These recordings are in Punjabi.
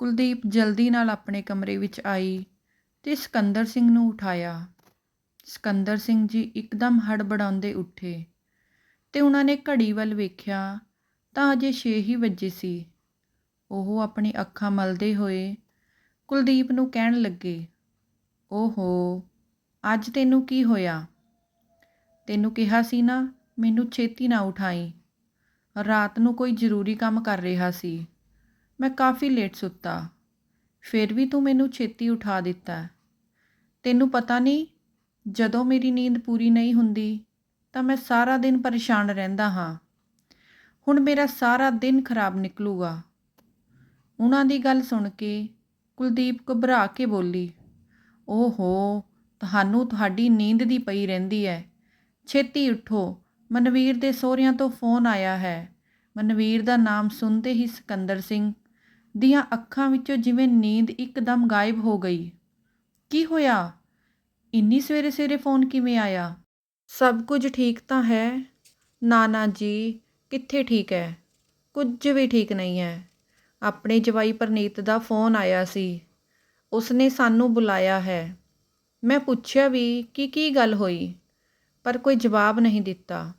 ਕੁਲਦੀਪ ਜਲਦੀ ਨਾਲ ਆਪਣੇ ਕਮਰੇ ਵਿੱਚ ਆਈ ਤੇ ਸਿਕੰਦਰ ਸਿੰਘ ਨੂੰ ਉਠਾਇਆ। ਸਿਕੰਦਰ ਸਿੰਘ ਜੀ ਇੱਕਦਮ ਹੜਬੜਾਉਂਦੇ ਉੱਠੇ ਤੇ ਉਹਨਾਂ ਨੇ ਘੜੀ ਵੱਲ ਵੇਖਿਆ ਤਾਂ ਅਜੇ 6 ਹੀ ਵੱਜੇ ਸੀ। ਉਹ ਆਪਣੀ ਅੱਖਾਂ ਮਲਦੇ ਹੋਏ ਕੁਲਦੀਪ ਨੂੰ ਕਹਿਣ ਲੱਗੇ, ਓਹੋ, ਅੱਜ ਤੈਨੂੰ ਕੀ ਹੋਇਆ? ਤੈਨੂੰ ਕਿਹਾ ਸੀ ਨਾ ਮੈਨੂੰ ਛੇਤੀ ਨਾ ਉਠਾਈ। ਰਾਤ ਨੂੰ ਕੋਈ ਜ਼ਰੂਰੀ ਕੰਮ ਕਰ ਰਿਹਾ ਸੀ। ਮੈਂ ਕਾਫੀ ਲੇਟ ਸੁੱਤਾ, ਫਿਰ ਵੀ ਤੂੰ ਮੈਨੂੰ ਛੇਤੀ ਉਠਾ ਦਿੱਤਾ। ਤੈਨੂੰ ਪਤਾ ਨਹੀਂ, ਜਦੋਂ ਮੇਰੀ ਨੀਂਦ ਪੂਰੀ ਨਹੀਂ ਹੁੰਦੀ ਤਾਂ ਮੈਂ ਸਾਰਾ ਦਿਨ ਪਰੇਸ਼ਾਨ ਰਹਿੰਦਾ ਹਾਂ। ਹੁਣ ਮੇਰਾ ਸਾਰਾ ਦਿਨ ਖਰਾਬ ਨਿਕਲੂਗਾ। ਉਹਨਾਂ ਦੀ ਗੱਲ ਸੁਣ ਕੇ ਕੁਲਦੀਪ ਘਬਰਾ ਕੇ ਬੋਲੀ, ਓਹੋ, ਤੁਹਾਨੂੰ ਤੁਹਾਡੀ ਨੀਂਦ ਦੀ ਪਈ ਰਹਿੰਦੀ ਹੈ। ਛੇਤੀ ਉੱਠੋ, ਮਨਵੀਰ ਦੇ ਸਹੁਰਿਆਂ ਤੋਂ ਫੋਨ ਆਇਆ ਹੈ। ਮਨਵੀਰ ਦਾ ਨਾਮ ਸੁਣਦੇ ਹੀ ਸਿਕੰਦਰ ਸਿੰਘ ਦੀਆਂ ਅੱਖਾਂ ਵਿੱਚੋਂ ਜਿਵੇਂ ਨੀਂਦ ਇੱਕਦਮ ਗਾਇਬ ਹੋ ਗਈ। ਕੀ ਹੋਇਆ? ਇੰਨੀ ਸਵੇਰੇ ਸਵੇਰੇ ਫੋਨ ਕਿਵੇਂ ਆਇਆ? ਸਭ ਕੁਝ ਠੀਕ ਤਾਂ ਹੈ? ਨਾ ਜੀ, ਕਿੱਥੇ ਠੀਕ ਹੈ? ਕੁਝ ਵੀ ਠੀਕ ਨਹੀਂ ਹੈ। ਆਪਣੇ ਜਵਾਈ ਪਰਨੀਤ ਦਾ ਫੋਨ ਆਇਆ ਸੀ। ਉਸਨੇ ਸਾਨੂੰ ਬੁਲਾਇਆ ਹੈ। ਮੈਂ ਪੁੱਛਿਆ ਵੀ ਕਿ ਕੀ ਗੱਲ ਹੋਈ, ਪਰ ਕੋਈ ਜਵਾਬ ਨਹੀਂ ਦਿੱਤਾ।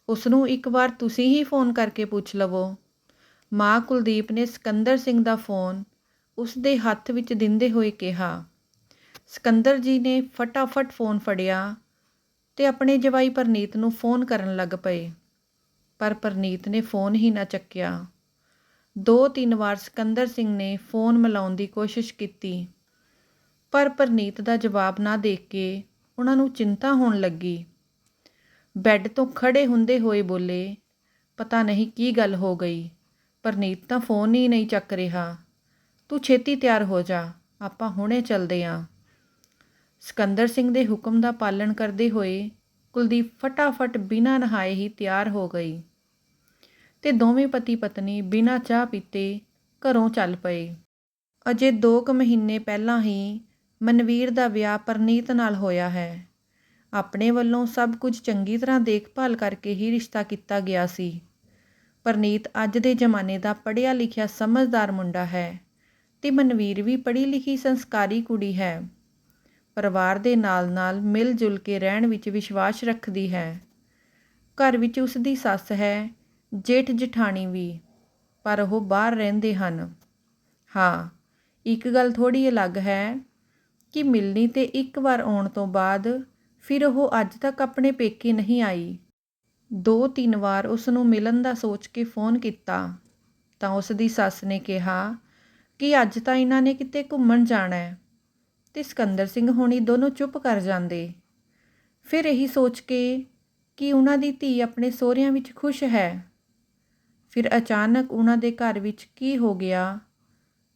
ਉਸਨੂੰ ਇੱਕ ਵਾਰ ਤੁਸੀਂ ਹੀ ਫੋਨ ਕਰਕੇ ਪੁੱਛ ਲਵੋ। ਮਾਂ ਕੁਲਦੀਪ ਨੇ ਸਿਕੰਦਰ ਸਿੰਘ ਦਾ ਫੋਨ ਉਸ ਦੇ ਹੱਥ ਵਿੱਚ ਦਿੰਦੇ ਹੋਏ ਕਿਹਾ। ਸਿਕੰਦਰ ਜੀ ਨੇ ਫਟਾਫਟ ਫੋਨ ਫੜਿਆ ਤੇ ਆਪਣੇ ਜਵਾਈ ਪਰਨੀਤ ਨੂੰ ਫੋਨ ਕਰਨ ਲੱਗ ਪਏ, ਪਰ ਪਰਨੀਤ ਨੇ ਫੋਨ ਹੀ ਨਾ ਚੱਕਿਆ। 2-3 ਵਾਰ ਸਿਕੰਦਰ ਸਿੰਘ ਨੇ ਫੋਨ ਮਿਲਾਉਣ ਦੀ ਕੋਸ਼ਿਸ਼ ਕੀਤੀ, ਪਰ ਪਰਨੀਤ ਦਾ ਜਵਾਬ ਨਾ ਦੇਖ ਕੇ ਉਹਨਾਂ ਨੂੰ ਚਿੰਤਾ ਹੋਣ ਲੱਗੀ। ਬੈੱਡ ਤੋਂ ਖੜੇ ਹੁੰਦੇ ਹੋਏ ਬੋਲੇ, ਪਤਾ ਨਹੀਂ ਕੀ ਗੱਲ ਹੋ ਗਈ, ਪਰਨੀਤ ਤਾਂ ਫੋਨ ਹੀ ਨਹੀਂ ਚੱਕ ਰਿਹਾ। ਤੂੰ ਛੇਤੀ ਤਿਆਰ ਹੋ ਜਾ, ਆਪਾਂ ਹੁਣੇ ਚੱਲਦੇ ਹਾਂ। ਸਿਕੰਦਰ ਸਿੰਘ ਦੇ ਹੁਕਮ ਦਾ ਪਾਲਣ ਕਰਦੇ ਹੋਏ ਕੁਲਦੀਪ ਫਟਾਫਟ ਬਿਨਾਂ ਨਹਾਏ ਹੀ ਤਿਆਰ ਹੋ ਗਈ ਤੇ ਦੋਵੇਂ ਪਤੀ ਪਤਨੀ ਬਿਨਾਂ ਚਾਹ ਪੀਤੇ ਘਰੋਂ ਚੱਲ ਪਏ। ਅਜੇ 2 ਕੁ ਮਹੀਨੇ ਪਹਿਲਾਂ ਹੀ ਮਨਵੀਰ ਦਾ ਵਿਆਹ ਪਰਨੀਤ ਨਾਲ ਹੋਇਆ ਹੈ। ਆਪਣੇ ਵੱਲੋਂ ਸਭ ਕੁਝ ਚੰਗੀ ਤਰ੍ਹਾਂ ਦੇਖਭਾਲ ਕਰਕੇ ਹੀ ਰਿਸ਼ਤਾ ਕੀਤਾ ਗਿਆ ਸੀ। ਪਰਨੀਤ ਅੱਜ ਦੇ ਜ਼ਮਾਨੇ ਦਾ ਪੜ੍ਹਿਆ ਲਿਖਿਆ ਸਮਝਦਾਰ ਮੁੰਡਾ ਹੈ ਤੇ ਮਨਵੀਰ ਵੀ ਪੜ੍ਹੀ ਲਿਖੀ ਸੰਸਕਾਰੀ ਕੁੜੀ ਹੈ। ਪਰਿਵਾਰ ਦੇ ਨਾਲ ਮਿਲ ਜੁਲ ਕੇ ਰਹਿਣ ਵਿੱਚ ਵਿਸ਼ਵਾਸ ਰੱਖਦੀ ਹੈ। ਘਰ ਵਿੱਚ ਉਸ ਦੀ ਸੱਸ ਹੈ, ਜੇਠ ਜਠਾਣੀ ਵੀ, ਪਰ ਉਹ ਬਾਹਰ ਰਹਿੰਦੇ ਹਨ। ਹਾਂ, ਇੱਕ ਗੱਲ ਥੋੜ੍ਹੀ ਅਲੱਗ ਹੈ ਕਿ ਮਿਲਣੀ ਤੇ ਇੱਕ ਵਾਰ ਆਉਣ ਤੋਂ ਬਾਅਦ ਫਿਰ ਉਹ ਅੱਜ ਤੱਕ ਆਪਣੇ ਪੇਕੇ ਨਹੀਂ ਆਈ। 2-3 ਵਾਰ ਉਸ ਨੂੰ ਮਿਲਣ ਦਾ ਸੋਚ ਕੇ ਫੋਨ ਕੀਤਾ ਤਾਂ ਉਸ ਦੀ ਸੱਸ ਨੇ ਕਿਹਾ ਕਿ ਅੱਜ ਤਾਂ ਇਹਨਾਂ ਨੇ ਕਿਤੇ ਘੁੰਮਣ ਜਾਣਾ ਹੈ ਤੇ ਸਿਕੰਦਰ ਸਿੰਘ ਹੋਣੀ ਦੋਨੋਂ ਚੁੱਪ ਕਰ ਜਾਂਦੇ। ਫਿਰ ਇਹੀ ਸੋਚ ਕੇ ਕਿ ਉਹਨਾਂ ਦੀ ਧੀ ਆਪਣੇ ਸਹੁਰਿਆਂ ਵਿੱਚ ਖੁਸ਼ ਹੈ। ਫਿਰ ਅਚਾਨਕ ਉਹਨਾਂ ਦੇ ਘਰ ਵਿੱਚ ਕੀ ਹੋ ਗਿਆ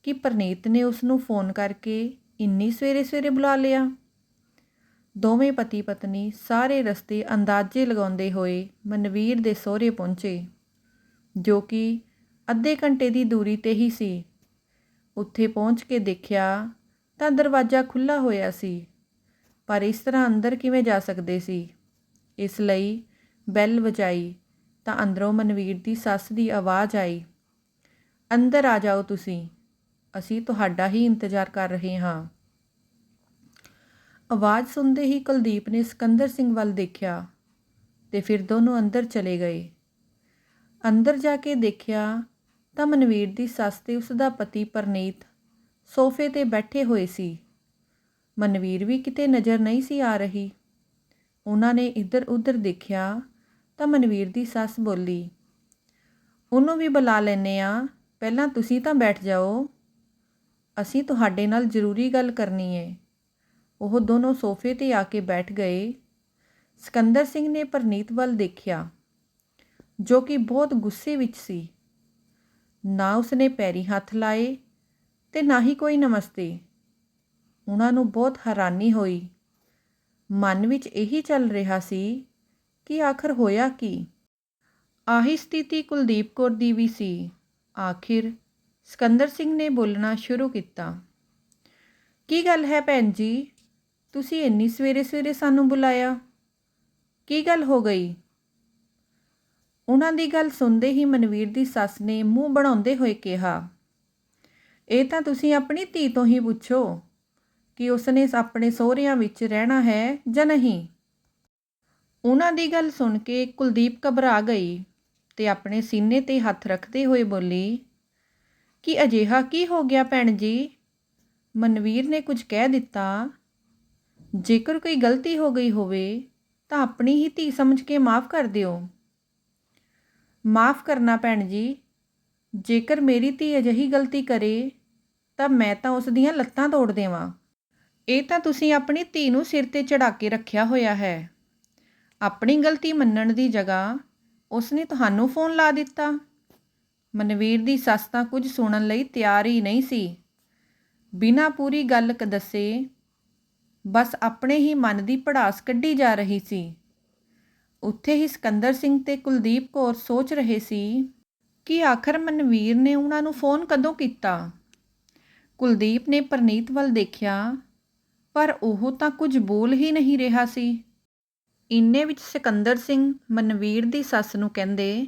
ਕਿ ਪਰਨੀਤ ਨੇ ਉਸ ਨੂੰ ਫੋਨ ਕਰਕੇ ਇੰਨੀ ਸਵੇਰੇ ਸਵੇਰੇ ਬੁਲਾ ਲਿਆ। ਦੋਵੇਂ ਪਤੀ ਪਤਨੀ ਸਾਰੇ ਰਸਤੇ ਅੰਦਾਜ਼ੇ ਲਗਾਉਂਦੇ ਹੋਏ ਮਨਵੀਰ ਦੇ ਸਹੁਰੇ ਪਹੁੰਚੇ, ਜੋ ਕਿ ਅੱਧੇ ਘੰਟੇ ਦੀ ਦੂਰੀ 'ਤੇ ਹੀ ਸੀ। ਉੱਥੇ ਪਹੁੰਚ ਕੇ ਦੇਖਿਆ ਤਾਂ ਦਰਵਾਜ਼ਾ ਖੁੱਲ੍ਹਾ ਹੋਇਆ ਸੀ, ਪਰ ਇਸ ਤਰ੍ਹਾਂ ਅੰਦਰ ਕਿਵੇਂ ਜਾ ਸਕਦੇ ਸੀ। ਇਸ ਲਈ ਬੈਲ ਵਜਾਈ ਤਾਂ ਅੰਦਰੋਂ ਮਨਵੀਰ ਦੀ ਸੱਸ ਦੀ ਆਵਾਜ਼ ਆਈ, ਅੰਦਰ ਆ ਜਾਓ ਤੁਸੀਂ, ਅਸੀਂ ਤੁਹਾਡਾ ਹੀ ਇੰਤਜ਼ਾਰ ਕਰ ਰਹੇ ਹਾਂ। ਆਵਾਜ਼ ਸੁਣਦੇ ਹੀ ਕੁਲਦੀਪ ਨੇ ਸਿਕੰਦਰ ਸਿੰਘ ਵੱਲ ਦੇਖਿਆ ਤੇ ਫਿਰ ਦੋਨੋਂ ਅੰਦਰ ਚਲੇ ਗਏ। ਅੰਦਰ ਜਾ ਕੇ ਦੇਖਿਆ ਤਾਂ ਮਨਵੀਰ ਦੀ ਸੱਸ ਤੇ ਉਸ ਦਾ ਪਤੀ ਪਰਨੀਤ ਸੋਫੇ 'ਤੇ ਬੈਠੇ ਹੋਏ ਸੀ। ਮਨਵੀਰ ਵੀ ਕਿਤੇ ਨਜ਼ਰ ਨਹੀਂ ਸੀ ਆ ਰਹੀ। ਉਹਨਾਂ ਨੇ ਇੱਧਰ ਉੱਧਰ ਦੇਖਿਆ ਤਾਂ ਮਨਵੀਰ ਦੀ ਸੱਸ ਬੋਲੀ, ਉਹਨੂੰ ਵੀ ਬੁਲਾ ਲੈਂਦੇ ਹਾਂ, ਪਹਿਲਾਂ ਤੁਸੀਂ ਤਾਂ ਬੈਠ ਜਾਓ, ਅਸੀਂ ਤੁਹਾਡੇ ਨਾਲ ਜ਼ਰੂਰੀ ਗੱਲ ਕਰਨੀ ਹੈ। ਉਹ ਦੋਨੋਂ ਸੋਫੇ 'ਤੇ ਆ ਕੇ ਬੈਠ ਗਏ। ਸਿਕੰਦਰ ਸਿੰਘ ਨੇ ਪਰਨੀਤ ਵੱਲ ਦੇਖਿਆ, ਜੋ ਕਿ ਬਹੁਤ ਗੁੱਸੇ ਵਿੱਚ ਸੀ। ਨਾ ਉਸਨੇ ਪੈਰੀਂ ਹੱਥ ਲਾਏ ਤੇ ਨਾ ਹੀ ਕੋਈ ਨਮਸਤੇ। ਉਹਨਾਂ ਨੂੰ ਬਹੁਤ ਹੈਰਾਨੀ ਹੋਈ। ਮਨ ਵਿੱਚ ਇਹੀ ਚੱਲ ਰਿਹਾ ਸੀ ਕਿ ਆਖਰ ਹੋਇਆ ਕੀ। ਆਹੀ ਸਥਿਤੀ ਕੁਲਦੀਪ ਕੌਰ ਦੀ ਵੀ ਸੀ। ਆਖਿਰ ਸਿਕੰਦਰ ਸਿੰਘ ਨੇ ਬੋਲਣਾ ਸ਼ੁਰੂ ਕੀਤਾ, ਕੀ ਗੱਲ ਹੈ ਭੈਣ ਜੀ, ਤੁਸੀਂ ਇੰਨੀ ਸਵੇਰੇ ਸਵੇਰੇ ਸਾਨੂੰ ਬੁਲਾਇਆ, ਕੀ ਗੱਲ ਹੋ ਗਈ? ਉਹਨਾਂ ਦੀ ਗੱਲ ਸੁਣਦੇ ਹੀ ਮਨਵੀਰ ਦੀ ਸੱਸ ਨੇ ਮੂੰਹ ਬਣਾਉਂਦੇ ਹੋਏ ਕਿਹਾ, ਇਹ ਤਾਂ ਤੁਸੀਂ ਆਪਣੀ ਧੀ ਤੋਂ ਹੀ ਪੁੱਛੋ ਕਿ ਉਸਨੇ ਆਪਣੇ ਸਹੁਰਿਆਂ ਵਿੱਚ ਰਹਿਣਾ ਹੈ ਜਾਂ ਨਹੀਂ। ਉਹਨਾਂ ਦੀ ਗੱਲ ਸੁਣ ਕੇ ਕੁਲਦੀਪ ਘਬਰਾ ਗਈ ਤੇ ਆਪਣੇ ਸੀਨੇ 'ਤੇ ਹੱਥ ਰੱਖਦੇ ਹੋਏ ਬੋਲੀ, ਕਿ ਅਜਿਹਾ ਕੀ ਹੋ ਗਿਆ ਭੈਣ ਜੀ? ਮਨਵੀਰ ਨੇ ਕੁਝ ਕਹਿ ਦਿੱਤਾ? ਜੇਕਰ ਕੋਈ ਗਲਤੀ ਹੋ ਗਈ ਹੋਵੇ ਤਾਂ ਆਪਣੀ ਹੀ ਧੀ ਸਮਝ ਕੇ ਮਾफ़ ਕਰ ਦਿਓ। ਮਾफ़ ਕਰਨਾ ਭੈਣ ਜੀ? ਜੇਕਰ ਮੇਰੀ ਧੀ ਅਜਿਹੀ ਗਲਤੀ ਕਰੇ ਤਾਂ ਮੈਂ ਤਾਂ ਉਸ ਦੀਆਂ ਲੱਤਾਂ ਤੋੜ ਦੇਵਾਂ। ਇਹ ਤਾਂ ਤੁਸੀਂ ਆਪਣੀ ਧੀ ਨੂੰ ਸਿਰ 'ਤੇ ਚੜ੍ਹਾ ਕੇ ਰੱਖਿਆ ਹੋਇਆ ਹੈ। ਆਪਣੀ ਗਲਤੀ ਮੰਨਣ ਦੀ ਜਗ੍ਹਾ ਉਸਨੇ ਤੁਹਾਨੂੰ ਫ਼ੋਨ ਲਾ ਦਿੱਤਾ। ਮਨਵੀਰ ਦੀ ਸੱਸ ਤਾਂ ਕੁਝ ਸੁਣਨ ਲਈ ਤਿਆਰ ਹੀ ਨਹੀਂ ਸੀ। ਬਿਨਾਂ ਪੂਰੀ ਗੱਲ ਦੱਸੇ ਬਸ ਆਪਣੇ ਹੀ ਮਨ ਦੀ ਭੜਾਸ ਕੱਢੀ ਜਾ ਰਹੀ ਸੀ। ਉੱਥੇ ਹੀ ਸਿਕੰਦਰ ਸਿੰਘ ਤੇ ਕੁਲਦੀਪ ਕੌਰ ਸੋਚ ਰਹੇ ਸੀ ਕਿ ਆਖਰ ਮਨਵੀਰ ਨੇ ਉਹਨਾਂ ਨੂੰ ਫ਼ੋਨ ਕਦੋਂ ਕੀਤਾ। ਕੁਲਦੀਪ ਨੇ ਪ੍ਰਨੀਤ ਵੱਲ ਦੇਖਿਆ ਪਰ ਉਹ ਤਾਂ ਕੁਝ ਬੋਲ ਹੀ ਨਹੀਂ ਰਿਹਾ ਸੀ। ਇੰਨੇ ਵਿੱਚ ਸਿਕੰਦਰ ਸਿੰਘ ਮਨਵੀਰ ਦੀ ਸੱਸ ਨੂੰ ਕਹਿੰਦੇ,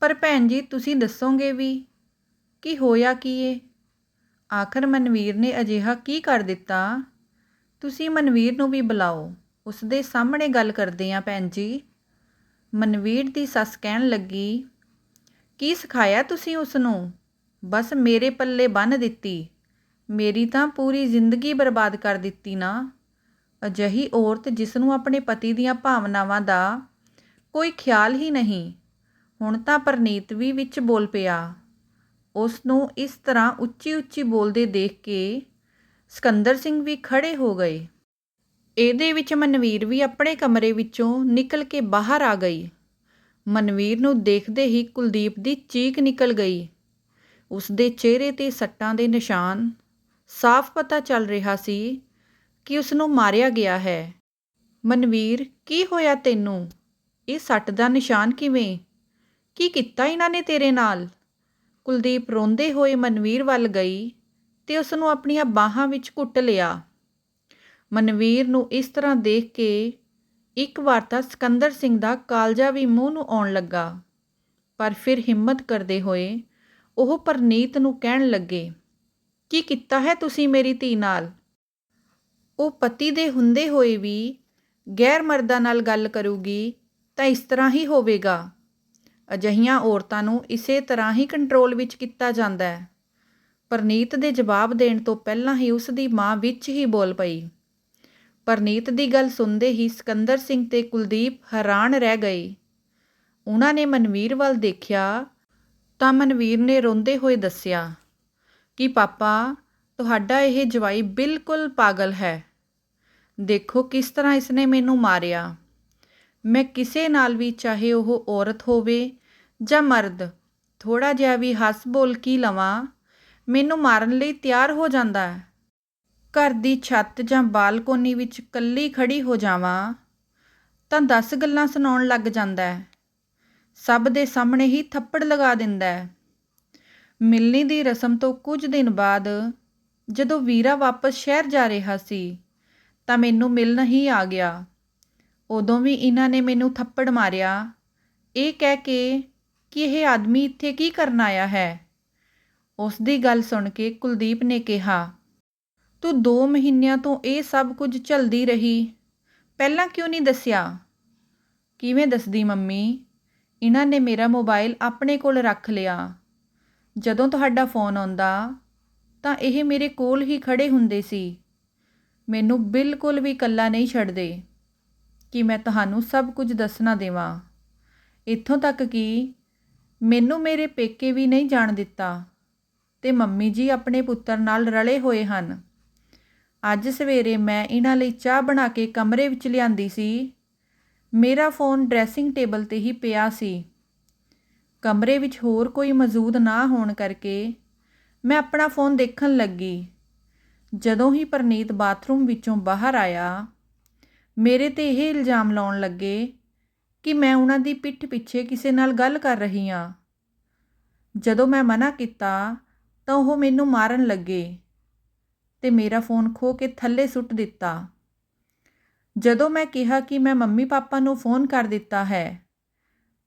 ਪਰ ਭੈਣ ਜੀ ਤੁਸੀਂ ਦੱਸੋਗੇ ਵੀ ਕਿ ਹੋਇਆ ਕੀ ਏ? ਆਖਰ ਮਨਵੀਰ ਨੇ ਅਜਿਹਾ ਕੀ ਕਰ ਦਿੱਤਾ? ਤੁਸੀਂ ਮਨਵੀਰ ਨੂੰ ਵੀ ਬੁਲਾਓ, ਉਸ ਦੇ ਸਾਹਮਣੇ ਗੱਲ ਕਰਦੇ ਹਾਂ ਭੈਣ ਜੀ। ਮਨਵੀਰ ਦੀ ਸੱਸ ਕਹਿਣ ਲੱਗੀ, ਕੀ ਸਿਖਾਇਆ ਤੁਸੀਂ ਉਸ ਨੂੰ? ਬਸ ਮੇਰੇ ਪੱਲੇ ਬੰਨ੍ਹ ਦਿੱਤੀ। ਮੇਰੀ ਤਾਂ ਪੂਰੀ ਜ਼ਿੰਦਗੀ ਬਰਬਾਦ ਕਰ ਦਿੱਤੀ ਨਾ। ਅਜਿਹੀ ਔਰਤ ਜਿਸ ਨੂੰ ਆਪਣੇ ਪਤੀ ਦੀਆਂ ਭਾਵਨਾਵਾਂ ਦਾ ਕੋਈ ਖਿਆਲ ਹੀ ਨਹੀਂ। ਹੁਣ ਤਾਂ ਪ੍ਰਨੀਤ ਵੀ ਵਿੱਚ ਬੋਲ ਪਿਆ। ਉਸ ਨੂੰ ਇਸ ਤਰ੍ਹਾਂ ਉੱਚੀ ਉੱਚੀ ਬੋਲਦੇ ਦੇਖ ਕੇ ਸਿਕੰਦਰ ਸਿੰਘ ਵੀ ਖੜ੍ਹੇ ਹੋ ਗਏ। ਇਹਦੇ ਵਿੱਚ ਮਨਵੀਰ ਵੀ ਆਪਣੇ ਕਮਰੇ ਵਿੱਚੋਂ ਨਿਕਲ ਕੇ ਬਾਹਰ ਆ ਗਈ। ਮਨਵੀਰ ਨੂੰ ਦੇਖਦੇ ਹੀ ਕੁਲਦੀਪ ਦੀ ਚੀਕ ਨਿਕਲ ਗਈ। ਉਸ ਦੇ ਚਿਹਰੇ 'ਤੇ ਸੱਟਾਂ ਦੇ ਨਿਸ਼ਾਨ ਸਾਫ਼ ਪਤਾ ਚੱਲ ਰਿਹਾ ਸੀ ਕਿ ਉਸ ਨੂੰ ਮਾਰਿਆ ਗਿਆ ਹੈ। ਮਨਵੀਰ, ਕੀ ਹੋਇਆ ਤੈਨੂੰ? ਇਹ ਸੱਟ ਦਾ ਨਿਸ਼ਾਨ ਕਿਵੇਂ? ਕੀ ਕੀਤਾ ਇਹਨਾਂ ਨੇ ਤੇਰੇ ਨਾਲ? ਕੁਲਦੀਪ ਰੋਂਦੇ ਹੋਏ ਮਨਵੀਰ ਵੱਲ ਗਈ ਤੇ ਉਸ ਨੂੰ ਆਪਣੀਆਂ ਬਾਹਾਂ ਵਿੱਚ ਘੁੱਟ ਲਿਆ। ਮਨਵੀਰ ਨੂੰ ਇਸ ਤਰ੍ਹਾਂ ਦੇਖ ਕੇ ਇੱਕ ਵਾਰ ਤਾਂ ਸਿਕੰਦਰ ਸਿੰਘ ਦਾ ਕਾਲਜਾ ਵੀ ਮੂੰਹ ਨੂੰ ਆਉਣ ਲੱਗਾ, ਪਰ ਫਿਰ ਹਿੰਮਤ ਕਰਦੇ ਹੋਏ ਉਹ ਪ੍ਰਨੀਤ ਨੂੰ ਕਹਿਣ ਲੱਗੇ, ਕੀ ਕੀਤਾ ਹੈ ਤੁਸੀਂ ਮੇਰੀ ਧੀ ਨਾਲ? ਉਹ ਪਤੀ ਦੇ ਹੁੰਦੇ ਹੋਏ ਵੀ ਗੈਰ ਮਰਦਾਂ ਨਾਲ ਗੱਲ ਕਰੂਗੀ ਤਾਂ ਇਸ ਤਰ੍ਹਾਂ ਹੀ ਹੋਵੇਗਾ। ਅਜਿਹੀਆਂ ਔਰਤਾਂ ਨੂੰ ਇਸੇ ਤਰ੍ਹਾਂ ਹੀ ਕੰਟਰੋਲ ਵਿੱਚ ਕੀਤਾ ਜਾਂਦਾ ਹੈ। ਪ੍ਰਨੀਤ ਦੇ ਜਵਾਬ ਦੇਣ ਤੋਂ ਪਹਿਲਾਂ ਹੀ ਉਸ ਦੀ ਮਾਂ ਵਿੱਚ ਹੀ ਬੋਲ ਪਈ। ਪ੍ਰਨੀਤ ਦੀ ਗੱਲ ਸੁਣਦੇ ਹੀ ਸਿਕੰਦਰ ਸਿੰਘ ਤੇ ਕੁਲਦੀਪ ਹੈਰਾਨ ਰਹਿ ਗਏ। ਉਹਨਾਂ ਨੇ ਮਨਵੀਰ ਵੱਲ ਦੇਖਿਆ ਤਾਂ ਮਨਵੀਰ ਨੇ ਰੋਂਦੇ ਹੋਏ ਦੱਸਿਆ ਕਿ ਪਾਪਾ, ਤੁਹਾਡਾ ਇਹ ਜਵਾਈ ਬਿਲਕੁਲ ਪਾਗਲ ਹੈ। ਦੇਖੋ ਕਿਸ ਤਰ੍ਹਾਂ ਇਸਨੇ ਮੈਨੂੰ ਮਾਰਿਆ। ਮੈਂ ਕਿਸੇ ਨਾਲ ਵੀ, ਚਾਹੇ ਉਹ ਔਰਤ ਹੋਵੇ ਜਾਂ ਮਰਦ, ਥੋੜ੍ਹਾ ਜਿਹਾ ਵੀ ਹੱਸ ਬੋਲ ਕੀ ਲਵਾਂ, ਮੈਨੂੰ ਮਾਰਨ ਲਈ ਤਿਆਰ ਹੋ ਜਾਂਦਾ ਹੈ। ਘਰ ਦੀ ਛੱਤ ਜਾਂ ਬਾਲਕੋਨੀ ਵਿੱਚ ਇਕੱਲੀ ਖੜੀ ਹੋ ਜਾਵਾਂ ਤਾਂ 10 ਗੱਲਾਂ ਸੁਣਾਉਣ ਲੱਗ ਜਾਂਦਾ ਹੈ। ਸਭ ਦੇ ਸਾਹਮਣੇ ਹੀ ਥੱਪੜ ਲਗਾ ਦਿੰਦਾ ਹੈ। ਮਿਲਣੀ ਦੀ ਰਸਮ ਤੋਂ ਕੁਝ ਦਿਨ ਬਾਅਦ ਜਦੋਂ ਵੀਰਾ ਵਾਪਸ ਸ਼ਹਿਰ ਜਾ ਰਿਹਾ ਸੀ ਤਾਂ ਮੈਨੂੰ ਮਿਲਣ ਹੀ ਆ ਗਿਆ। ਉਦੋਂ ਵੀ ਇਹਨਾਂ ਨੇ ਮੈਨੂੰ ਥੱਪੜ ਮਾਰਿਆ, ਇਹ ਕਹਿ ਕੇ ਕਿ ਇਹ ਆਦਮੀ ਇੱਥੇ ਕੀ ਕਰਨ ਆਇਆ ਹੈ। ਉਸ ਦੀ ਗੱਲ ਸੁਣ ਕੇ ਕੁਲਦੀਪ ਨੇ ਕਿਹਾ, ਤੂੰ 2 ਮਹੀਨਿਆਂ ਤੋਂ ਇਹ ਸਭ ਕੁਝ ਝੱਲਦੀ ਰਹੀ, ਪਹਿਲਾਂ ਕਿਉਂ ਨਹੀਂ ਦੱਸਿਆ? ਕਿਵੇਂ ਦੱਸਦੀ ਮੰਮੀ? ਇਹਨਾਂ ਨੇ ਮੇਰਾ ਮੋਬਾਈਲ ਆਪਣੇ ਕੋਲ ਰੱਖ ਲਿਆ। ਜਦੋਂ ਤੁਹਾਡਾ ਫ਼ੋਨ ਆਉਂਦਾ ਤਾਂ ਇਹ ਮੇਰੇ ਕੋਲ ਹੀ ਖੜ੍ਹੇ ਹੁੰਦੇ ਸੀ। ਮੈਨੂੰ ਬਿਲਕੁਲ ਵੀ ਇਕੱਲਾ ਨਹੀਂ ਛੱਡਦੇ ਕਿ ਮੈਂ ਤੁਹਾਨੂੰ ਸਭ ਕੁਝ ਦੱਸ ਨਾ ਦੇਵਾਂ। ਇੱਥੋਂ ਤੱਕ ਕਿ ਮੈਨੂੰ ਮੇਰੇ ਪੇਕੇ ਵੀ ਨਹੀਂ ਜਾਣ ਦਿੱਤਾ ਤੇ ਮੰਮੀ ਜੀ ਆਪਣੇ ਪੁੱਤਰ ਨਾਲ ਰਲੇ ਹੋਏ ਹਨ। ਅੱਜ ਸਵੇਰੇ ਮੈਂ ਇਹਨਾਂ ਲਈ ਚਾਹ ਬਣਾ ਕੇ ਕਮਰੇ ਵਿੱਚ ਲਿਆਂਦੀ ਸੀ। ਮੇਰਾ ਫ਼ੋਨ ਡਰੈਸਿੰਗ ਟੇਬਲ 'ਤੇ ਹੀ ਪਿਆ ਸੀ। ਕਮਰੇ ਵਿੱਚ ਹੋਰ ਕੋਈ ਮੌਜੂਦ ਨਾ ਹੋਣ ਕਰਕੇ ਮੈਂ ਆਪਣਾ ਫ਼ੋਨ ਦੇਖਣ ਲੱਗੀ। ਜਦੋਂ ਹੀ ਪ੍ਰਨੀਤ ਬਾਥਰੂਮ ਵਿੱਚੋਂ ਬਾਹਰ ਆਇਆ, ਮੇਰੇ 'ਤੇ ਇਹ ਇਲਜ਼ਾਮ ਲਾਉਣ ਲੱਗੇ ਕਿ ਮੈਂ ਉਹਨਾਂ ਦੀ ਪਿੱਠ ਪਿੱਛੇ ਕਿਸੇ ਨਾਲ ਗੱਲ ਕਰ ਰਹੀ ਹਾਂ। ਜਦੋਂ ਮੈਂ ਮਨਾ ਕੀਤਾ ਤਾਂ ਉਹ ਮੈਨੂੰ ਮਾਰਨ ਲੱਗੇ ਤੇ ਮੇਰਾ ਫ਼ੋਨ ਖੋਹ ਕੇ ਥੱਲੇ ਸੁੱਟ ਦਿੱਤਾ। ਜਦੋਂ ਮੈਂ ਕਿਹਾ ਕਿ ਮੈਂ ਮੰਮੀ ਪਾਪਾ ਨੂੰ ਫ਼ੋਨ ਕਰ ਦਿੱਤਾ ਹੈ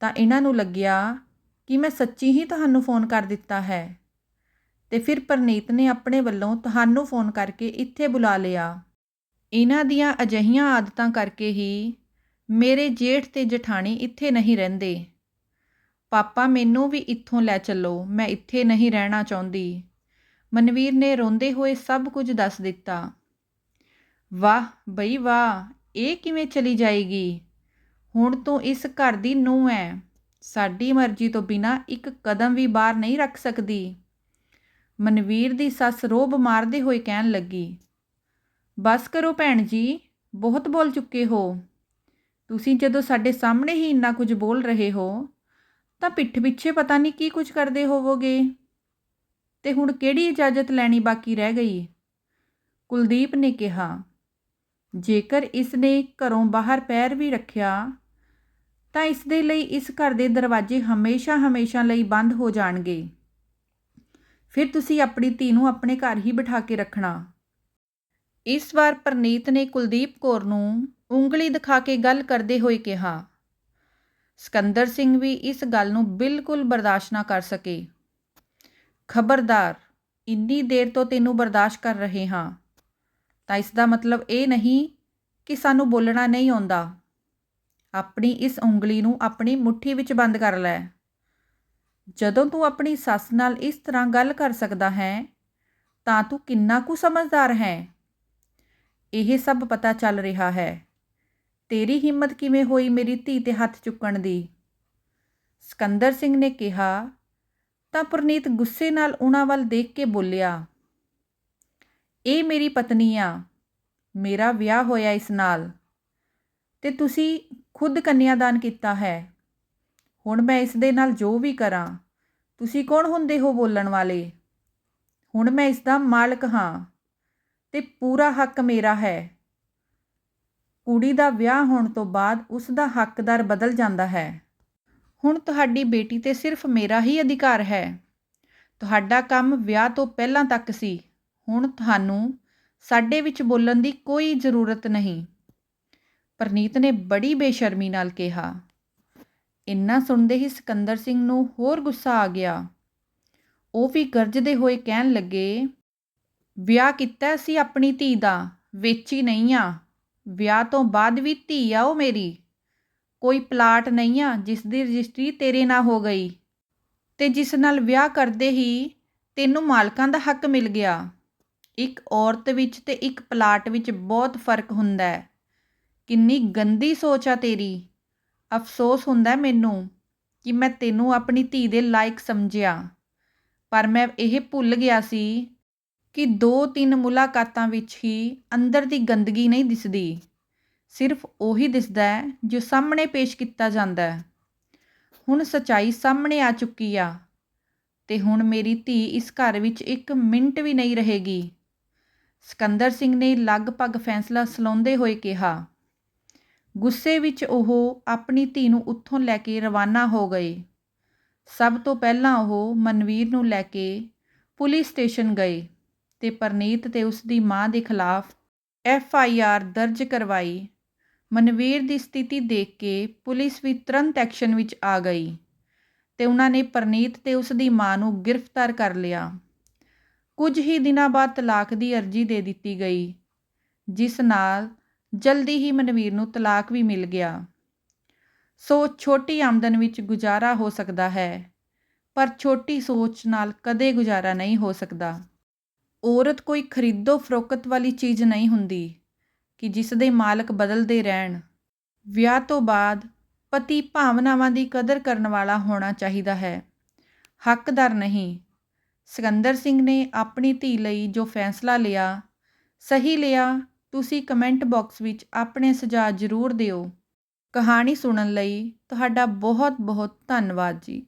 ਤਾਂ ਇਹਨਾਂ ਨੂੰ ਲੱਗਿਆ ਕਿ ਮੈਂ ਸੱਚੀ ਹੀ ਤੁਹਾਨੂੰ ਫ਼ੋਨ ਕਰ ਦਿੱਤਾ ਹੈ ਤੇ ਫਿਰ ਪ੍ਰਨੀਤ ਨੇ ਆਪਣੇ ਵੱਲੋਂ ਤੁਹਾਨੂੰ ਫੋਨ ਕਰਕੇ ਇੱਥੇ ਬੁਲਾ ਲਿਆ। ਇਹਨਾਂ ਦੀਆਂ ਅਜਿਹੀਆਂ ਆਦਤਾਂ ਕਰਕੇ ਹੀ ਮੇਰੇ ਜੇਠ ਤੇ ਜਠਾਣੀ ਇੱਥੇ ਨਹੀਂ ਰਹਿੰਦੇ। ਪਾਪਾ ਮੈਨੂੰ ਵੀ ਇੱਥੋਂ ਲੈ ਚੱਲੋ, ਮੈਂ ਇੱਥੇ ਨਹੀਂ ਰਹਿਣਾ ਚਾਹੁੰਦੀ। ਮਨਵੀਰ ਨੇ ਰੋਂਦੇ ਹੋਏ ਸਭ ਕੁਝ ਦੱਸ ਦਿੱਤਾ। ਵਾਹ ਬਈ ਵਾਹ, ਇਹ ਕਿਵੇਂ ਚਲੀ ਜਾਏਗੀ? ਹੁਣ ਤੂੰ ਇਸ ਘਰ ਦੀ ਨੂੰਹ ਹੈ, ਸਾਡੀ ਮਰਜ਼ੀ ਤੋਂ ਬਿਨਾਂ ਇੱਕ ਕਦਮ ਵੀ ਬਾਹਰ ਨਹੀਂ ਰੱਖ ਸਕਦੀ। ਮਨਵੀਰ ਦੀ ਸੱਸ ਰੋਅਬ ਮਾਰਦੇ ਹੋਏ ਕਹਿਣ ਲੱਗੀ। ਬਸ ਕਰੋ ਭੈਣ ਜੀ, ਬਹੁਤ ਬੋਲ ਚੁੱਕੇ ਹੋ। ਤੁਸੀਂ ਜਦੋਂ ਸਾਡੇ ਸਾਹਮਣੇ ਹੀ ਇੰਨਾ ਕੁਝ ਬੋਲ ਰਹੇ ਹੋ ਤਾਂ ਪਿੱਠ ਪਿੱਛੇ ਪਤਾ ਨਹੀਂ ਕੀ ਕੁਝ ਕਰਦੇ ਹੋਵੋਗੇ। ਤੇ ਹੁਣ ਕਿਹੜੀ ਇਜਾਜ਼ਤ ਲੈਣੀ ਬਾਕੀ ਰਹਿ ਗਈ? ਕੁਲਦੀਪ ਨੇ ਕਿਹਾ। ਜੇਕਰ ਇਸ ਨੇ ਘਰੋਂ ਬਾਹਰ ਪੈਰ ਵੀ ਰੱਖਿਆ ਤਾਂ ਇਸ ਦੇ ਲਈ ਇਸ ਘਰ ਦੇ ਦਰਵਾਜ਼ੇ ਹਮੇਸ਼ਾ ਲਈ ਬੰਦ ਹੋ ਜਾਣਗੇ। ਫਿਰ ਤੁਸੀਂ ਆਪਣੀ ਧੀ ਨੂੰ ਆਪਣੇ ਘਰ ਹੀ ਬਿਠਾ ਕੇ ਰੱਖਣਾ। ਇਸ ਵਾਰ ਪ੍ਰਨੀਤ ਨੇ ਕੁਲਦੀਪ ਕੌਰ ਨੂੰ ਉਂਗਲੀ ਦਿਖਾ ਕੇ ਗੱਲ ਕਰਦੇ ਹੋਏ ਕਿਹਾ। ਸਿਕੰਦਰ ਸਿੰਘ ਵੀ ਇਸ ਗੱਲ ਨੂੰ ਬਿਲਕੁਲ ਬਰਦਾਸ਼ਤ ਨਾ ਕਰ ਸਕੇ। ਖਬਰਦਾਰ, ਇੰਨੀ ਦੇਰ ਤੋਂ ਤੈਨੂੰ ਬਰਦਾਸ਼ਤ ਕਰ ਰਹੇ ਹਾਂ ਤਾਂ ਇਸ ਦਾ ਮਤਲਬ ਇਹ ਨਹੀਂ ਕਿ ਸਾਨੂੰ ਬੋਲਣਾ ਨਹੀਂ ਆਉਂਦਾ। ਆਪਣੀ ਇਸ ਉਂਗਲੀ ਨੂੰ ਆਪਣੀ ਮੁੱਠੀ ਵਿੱਚ ਬੰਦ ਕਰ ਲੈ। ਜਦੋਂ ਤੂੰ ਆਪਣੀ ਸੱਸ ਨਾਲ ਇਸ ਤਰ੍ਹਾਂ ਗੱਲ ਕਰ ਸਕਦਾ ਹੈ ਤਾਂ ਤੂੰ ਕਿੰਨਾ ਕੁ ਸਮਝਦਾਰ ਹੈ। ਇਹ ਸਭ ਪਤਾ ਚੱਲ ਰਿਹਾ ਹੈ। ਤੇਰੀ ਹਿੰਮਤ ਕਿਵੇਂ ਹੋਈ ਮੇਰੀ ਧੀ ਤੇ ਹੱਥ ਚੁੱਕਣ ਦੀ? ਸਿਕੰਦਰ ਸਿੰਘ ਨੇ ਕਿਹਾ ਤਾਂ ਪ੍ਰਨੀਤ ਗੁੱਸੇ ਨਾਲ ਉਹਨਾਂ ਵੱਲ ਦੇਖ ਕੇ ਬੋਲਿਆ। ਇਹ ਮੇਰੀ ਪਤਨੀ ਆ, ਮੇਰਾ ਵਿਆਹ ਹੋਇਆ ਇਸ ਨਾਲ ਤੇ ਤੁਸੀਂ ਖੁਦ ਕੰਨਿਆਦਾਨ ਕੀਤਾ ਹੈ। ਹੁਣ ਮੈਂ ਇਸ ਦੇ ਨਾਲ ਜੋ ਵੀ ਕਰਾਂ, ਤੁਸੀਂ ਕੌਣ ਹੁੰਦੇ ਹੋ ਬੋਲਣ ਵਾਲੇ? ਹੁਣ ਮੈਂ ਇਸ ਦਾ ਮਾਲਕ ਹਾਂ ਤੇ ਪੂਰਾ ਹੱਕ ਮੇਰਾ ਹੈ। ਕੁੜੀ ਦਾ ਵਿਆਹ ਹੋਣ ਤੋਂ ਬਾਅਦ ਉਸ ਦਾ ਹੱਕਦਾਰ ਬਦਲ ਜਾਂਦਾ ਹੈ। ਹੁਣ ਤੁਹਾਡੀ ਬੇਟੀ ਤੇ ਸਿਰਫ ਮੇਰਾ ਹੀ ਅਧਿਕਾਰ ਹੈ। ਤੁਹਾਡਾ ਕੰਮ ਵਿਆਹ ਤੋਂ ਪਹਿਲਾਂ ਤੱਕ ਸੀ, ਹੁਣ ਤੁਹਾਨੂੰ ਸਾਡੇ ਵਿੱਚ ਬੋਲਣ ਦੀ ਕੋਈ ਜ਼ਰੂਰਤ ਨਹੀਂ। ਪ੍ਰਨੀਤ ਨੇ ਬੜੀ ਬੇਸ਼ਰਮੀ ਨਾਲ ਕਿਹਾ। ਇੰਨਾ ਸੁਣਦੇ ਹੀ ਸਿਕੰਦਰ ਸਿੰਘ ਨੂੰ ਹੋਰ ਗੁੱਸਾ ਆ ਗਿਆ। ਉਹ ਵੀ ਗਰਜਦੇ ਹੋਏ ਕਹਿਣ ਲੱਗੇ, ਵਿਆਹ ਕੀਤਾ ਸੀ ਆਪਣੀ ਧੀ ਦਾ, ਵੇਚੀ ਨਹੀਂ ਆ। ਵਿਆਹ ਤੋਂ ਬਾਅਦ ਵੀ ਧੀ ਆ ਉਹ ਮੇਰੀ। ਕੋਈ ਪਲਾਟ ਨਹੀਂ ਆ ਜਿਸ ਦੀ ਰਜਿਸਟਰੀ ਤੇਰੇ ਨਾਲ ਹੋ ਗਈ ਤੇ ਜਿਸ ਨਾਲ ਵਿਆਹ ਕਰਦੇ ਹੀ ਤੈਨੂੰ ਮਾਲਕਾਂ ਦਾ ਹੱਕ ਮਿਲ ਗਿਆ। ਇੱਕ ਔਰਤ ਵਿੱਚ ਤੇ ਇੱਕ ਪਲਾਟ ਵਿੱਚ ਬਹੁਤ ਫਰਕ ਹੁੰਦਾ ਹੈ। ਕਿੰਨੀ ਗੰਦੀ ਸੋਚ ਆ ਤੇਰੀ। ਅਫਸੋਸ ਹੁੰਦਾ ਮੈਨੂੰ ਕਿ ਮੈਂ ਤੈਨੂੰ ਆਪਣੀ ਧੀ ਦੇ ਲਾਇਕ ਸਮਝਿਆ, ਪਰ ਮੈਂ ਇਹ ਭੁੱਲ ਗਿਆ ਸੀ ਕਿ 2-3 ਮੁਲਾਕਾਤਾਂ ਵਿੱਚ ਹੀ ਅੰਦਰ ਦੀ ਗੰਦਗੀ ਨਹੀਂ ਦਿਸਦੀ, ਸਿਰਫ ਉਹੀ ਦਿਸਦਾ ਹੈ ਜੋ ਸਾਹਮਣੇ ਪੇਸ਼ ਕੀਤਾ ਜਾਂਦਾ ਹੈ। ਹੁਣ ਸੱਚਾਈ ਸਾਹਮਣੇ ਆ ਚੁੱਕੀ ਆ ਤੇ ਹੁਣ ਮੇਰੀ ਧੀ ਇਸ ਘਰ ਵਿੱਚ ਇੱਕ ਮਿੰਟ ਵੀ ਨਹੀਂ ਰਹੇਗੀ। ਸਿਕੰਦਰ ਸਿੰਘ ਨੇ ਲਗਭਗ ਫੈਸਲਾ ਸੁਣਾਉਂਦੇ ਹੋਏ ਕਿਹਾ। ਗੁੱਸੇ ਵਿੱਚ ਉਹ ਆਪਣੀ ਧੀ ਨੂੰ ਉੱਥੋਂ ਲੈ ਕੇ ਰਵਾਨਾ ਹੋ ਗਏ। ਸਭ ਤੋਂ ਪਹਿਲਾਂ ਉਹ ਮਨਵੀਰ ਨੂੰ ਲੈ ਕੇ ਪੁਲਿਸ ਸਟੇਸ਼ਨ ਗਏ ਤੇ ਪ੍ਰਨੀਤ ਤੇ ਉਸ ਦੀ ਮਾਂ ਦੇ ਖਿਲਾਫ FIR ਦਰਜ ਕਰਵਾਈ। ਮਨਵੀਰ ਦੀ ਸਥਿਤੀ ਦੇਖ ਕੇ ਪੁਲਿਸ ਵੀ ਤੁਰੰਤ ਐਕਸ਼ਨ ਵਿੱਚ ਆ ਗਈ ਤੇ ਉਹਨਾਂ ਨੇ ਪ੍ਰਨੀਤ ਤੇ ਉਸ ਦੀ ਮਾਂ ਨੂੰ ਗ੍ਰਿਫਤਾਰ ਕਰ ਲਿਆ। ਕੁਝ ਹੀ ਦਿਨਾਂ ਬਾਅਦ ਤਲਾਕ ਦੀ ਅਰਜ਼ੀ ਦੇ ਦਿੱਤੀ ਗਈ, ਜਿਸ ਨਾਲ ਜਲਦੀ ਹੀ ਮਨਵੀਰ ਨੂੰ ਤਲਾਕ ਵੀ ਮਿਲ ਗਿਆ। ਸੋ ਛੋਟੀ ਆਮਦਨ ਵਿੱਚ ਗੁਜ਼ਾਰਾ ਹੋ ਸਕਦਾ ਹੈ, ਪਰ ਛੋਟੀ ਸੋਚ ਨਾਲ ਕਦੇ ਗੁਜ਼ਾਰਾ ਨਹੀਂ ਹੋ ਸਕਦਾ। ਔਰਤ ਕੋਈ ਖਰੀਦੋ ਫਰੋਖਤ ਵਾਲੀ ਚੀਜ਼ ਨਹੀਂ ਹੁੰਦੀ ਕਿ ਜਿਸ ਦੇ ਮਾਲਕ ਬਦਲਦੇ ਰਹਿਣ। ਵਿਆਹ ਤੋਂ ਬਾਅਦ ਪਤੀ ਭਾਵਨਾਵਾਂ ਦੀ ਕਦਰ ਕਰਨ ਵਾਲਾ ਹੋਣਾ ਚਾਹੀਦਾ ਹੈ, ਹੱਕਦਾਰ ਨਹੀਂ। ਸਿਕੰਦਰ ਸਿੰਘ ਨੇ ਆਪਣੀ ਧੀ ਲਈ ਜੋ ਫੈਸਲਾ ਲਿਆ, ਸਹੀ ਲਿਆ। ਤੁਸੀਂ ਕਮੈਂਟ ਬਾਕਸ ਵਿੱਚ ਆਪਣੇ ਸੁਝਾਅ ਜ਼ਰੂਰ ਦਿਓ। ਕਹਾਣੀ ਸੁਣਨ ਲਈ ਤੁਹਾਡਾ ਬਹੁਤ ਬਹੁਤ ਧੰਨਵਾਦ ਜੀ।